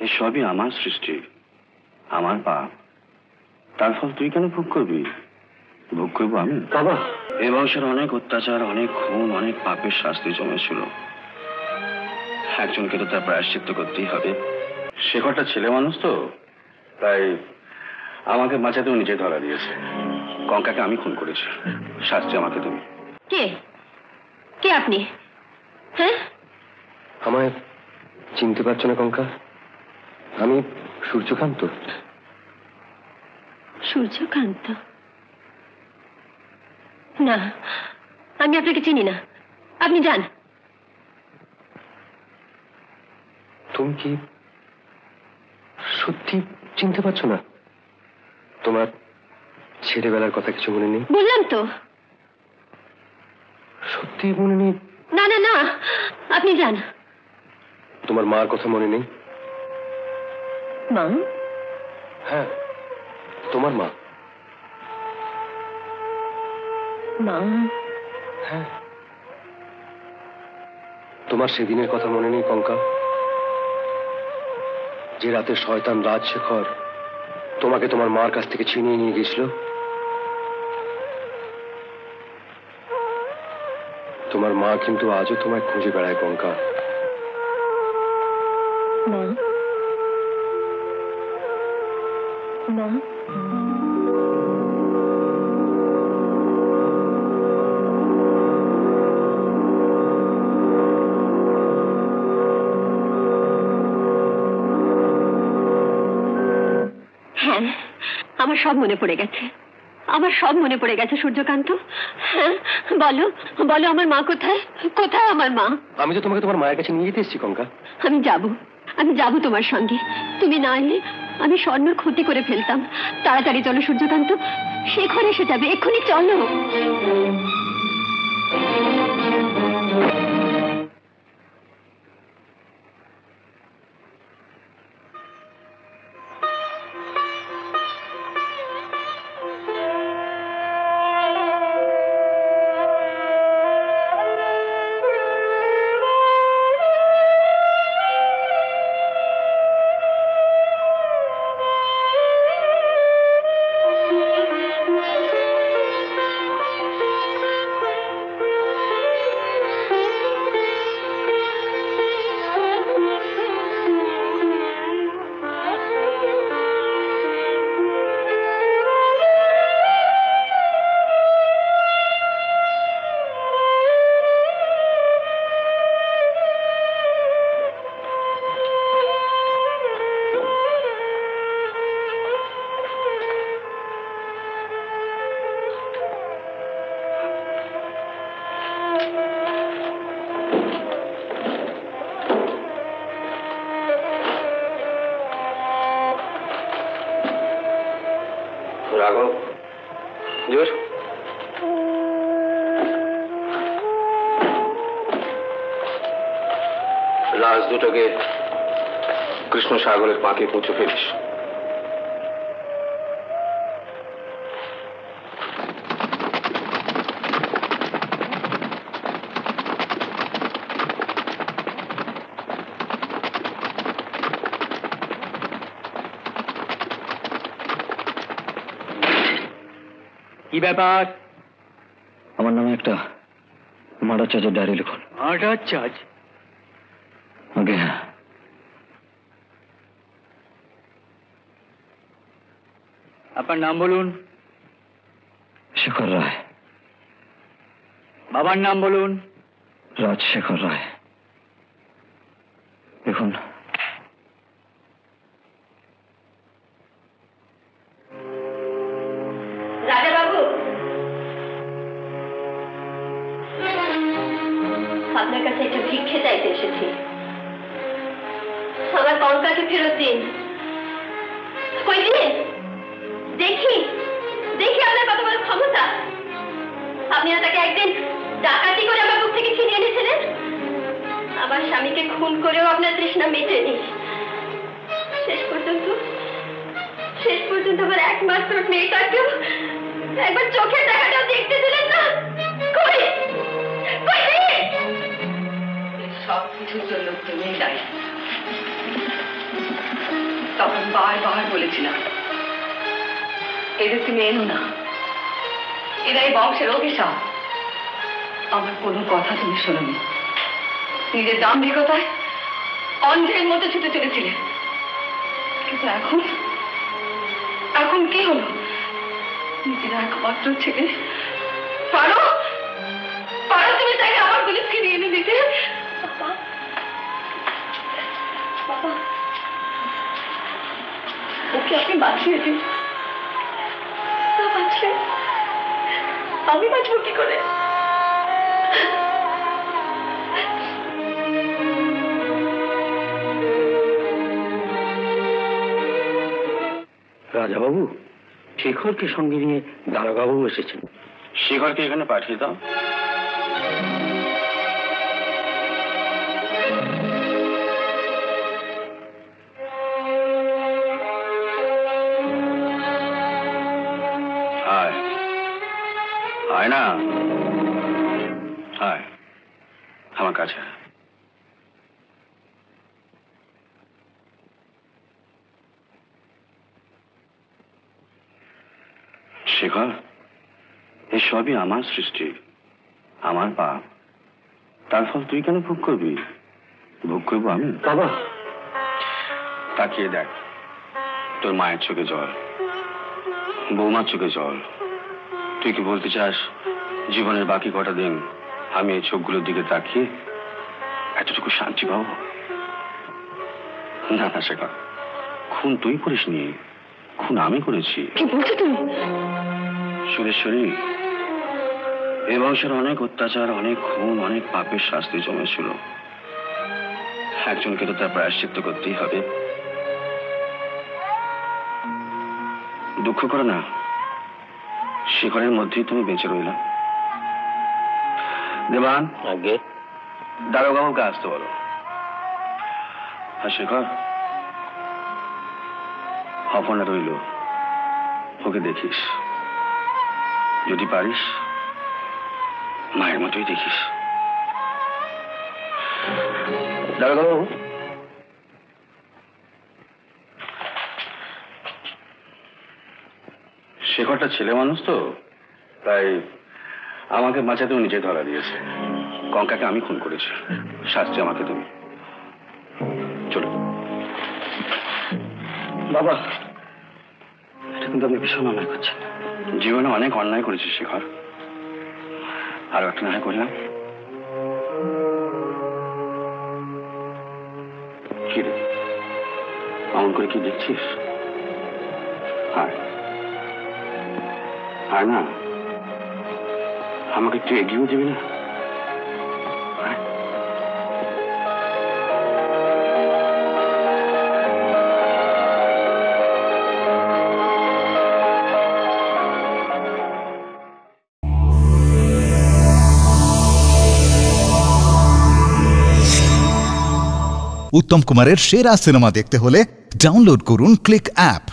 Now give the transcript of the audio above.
এই সবই আমার সৃষ্টি, আমার পাপ। তার ফল তুই কেন ভোগ করবি? ভোগ করবো আমি। বাবা, এ বংশের অনেক অত্যাচার, অনেক খুন, অনেক পাপের শাস্তি জমেছিল। একজনকে তো তার প্রায়শ্চিত্ত করতেই হবে। শেখরটা ছেলে মানুষ তো, তাই আমাকে বাঁচাতেও নিজে ধরা দিয়েছে। কঙ্কাকে আমি খুন করেছি, শাস্তি আমাকে তুমি। কে কে আপনি? হ্যাঁ, আমায় চিনতে পারছো না কঙ্কা? আমি সূর্যকান্ত। সূর্যকান্ত? না, আমি আপনাকে চিনি না। আপনি যান। তুমি কি সত্যি চিনতে পারছো না? তোমার ছেলেবেলার কথা কিছু মনে নেই? বললাম তো। সত্যি মনে নেই? না না না, আপনি যান। তোমার মার কথা মনে নেই? মা? হ্যাঁ, তোমার মা। মা? হ্যাঁ। তোমার সেদিনের কথা মনে নেই কঙ্কা? যে রাতে শয়তান রাজশেখর তোমাকে তোমার মার কাছ থেকে ছিনিয়ে নিয়ে গেছিল। তোমার মা কিন্তু আজও তোমায় খুঁজে বেড়ায় কঙ্কা। মা? মা? হ্যাঁ, আমার সব মনে পড়ে গেছে। আমার সব মনে পড়ে গেছে সূর্যকান্ত। হ্যাঁ, বলো বলো, আমার মা কোথায়? কোথায় আমার মা? আমি তো তোমাকে তোমার মায়ের কাছে নিয়ে যেতে এসেছি কঙ্কা। আমি যাব তোমার সঙ্গে। তুমি না এলে আমি স্বর্ণর ক্ষতি করে ফেলতাম। তাড়াতাড়ি চলো সূর্যকান্ত, শেখর এসে যাবে, এক্ষুনি চলো। রাঘব, জোর রাজ দুটোকে কৃষ্ণ সাগরের পাকে পৌঁছে ফেলিস। কি ব্যাপার? আমার নামে একটা মার্ডার চার্জের ডায়েরি লিখুন। Murder charge? ওকে। আপনার নাম বলুন। শেখর রায়। বাবার নাম বলুন। রাজশেখর রায়। দেখুন। রাজাবাবু, আপনার কাছে একটু ভিক্ষে চাইতে এসেছি। আমার কঙ্কাকে ফেরত দিন। কই দিন? দেখি দেখি আপনার কত বড় ক্ষমতা। আপনি না তাকে একদিন ডাকাতি করে আমার বুক থেকে ছিনিয়ে এনেছিলেন। আমার স্বামীকে খুন করেও আপনার তৃষ্ণা মেটেনি। শেষ পর্যন্ত আমার একমাত্র মেয়েটাকেও একবার চোখের দেখাটাও দেখতে দিলেন না। কই সব কিছুর জন্য তুমি দায়ী। বারবার বলেছিলাম এদের তুমি এনো না, এরা এই বংশের অভিশাপ। আমার কোনো কথা তুমি শোনোনি, নিজের দাম্ভিকতায় অন্ধের মতো ছুটে চলেছিলে। কিন্তু এখন এখন কি হলো? নিজের একমাত্র ছেলে পারো পারো তুমি তাকে আমার গুলি ফিরিয়ে এনে দিতে। বাবা বাবা, ওকে আপনি বাঁচিয়ে দিন, না বাঁচলে আমি বাঁচবো কি করে? রাজাবাবু, শেখরকে সঙ্গে নিয়ে দারোগাবু এসেছেন। শেখরকে এখানে পাঠিয়ে দাও। আয় আয় না, আয় আমার কাছে। শেখর, এই সবই আমার সৃষ্টি, আমার পাপ। তার ফল তুই কেন ভোগ করবি? ভোগ করবো আমি। বাবা, তাকিয়ে দেখ, তোর মায়ের চোখে জল, বৌমার চোখে জল। তুই কি বলতে চাস জীবনের বাকি কটা দিন আমি এই চোখগুলোর দিকে তাকিয়ে এতটুকু শান্তি পাবো? না না শেখর, খুন তুই করিসনি, খুন আমি করেছি। কি বলছো তুমি? সুরেশ্বরী, এ বংশের অনেক অত্যাচার, অনেক খুন, অনেক পাপের শাস্তি জমেছিল। একজনকে তো তার প্রায়শ্চিত্ত করতেই হবে। দুঃখ করো না, শেখরের মধ্যেই তুমি বেঁচে রইলা। দেবান, আগে দারোগাবুকে আসতে বলো। আর শেখর, অপর্ণা রইল, ওকে দেখিস, যদি পারিস মায়ের মতোই দেখিস। দারোগাবু, শেখরটা ছেলে মানুষ তো, তাই আমাকে বাঁচাতেও নিজে ধরা দিয়েছে। কঙ্কাকে আমি খুন করেছি, শাস্তি আমাকে তুমি। চলো। বাবা, এটা কিন্তু আপনি ভীষণ অন্যায় করছেন। জীবনে অনেক অন্যায় করেছি শেখর, আরো একটা অন্যায় করলাম। কি রে, অমন করে কি দেখছিস? আয় না, আমাকে একটু এগিয়েও দিবি না? উত্তম কুমারের সেরা সিনেমা দেখতে হলে ডাউনলোড করুন ক্লিক অ্যাপ।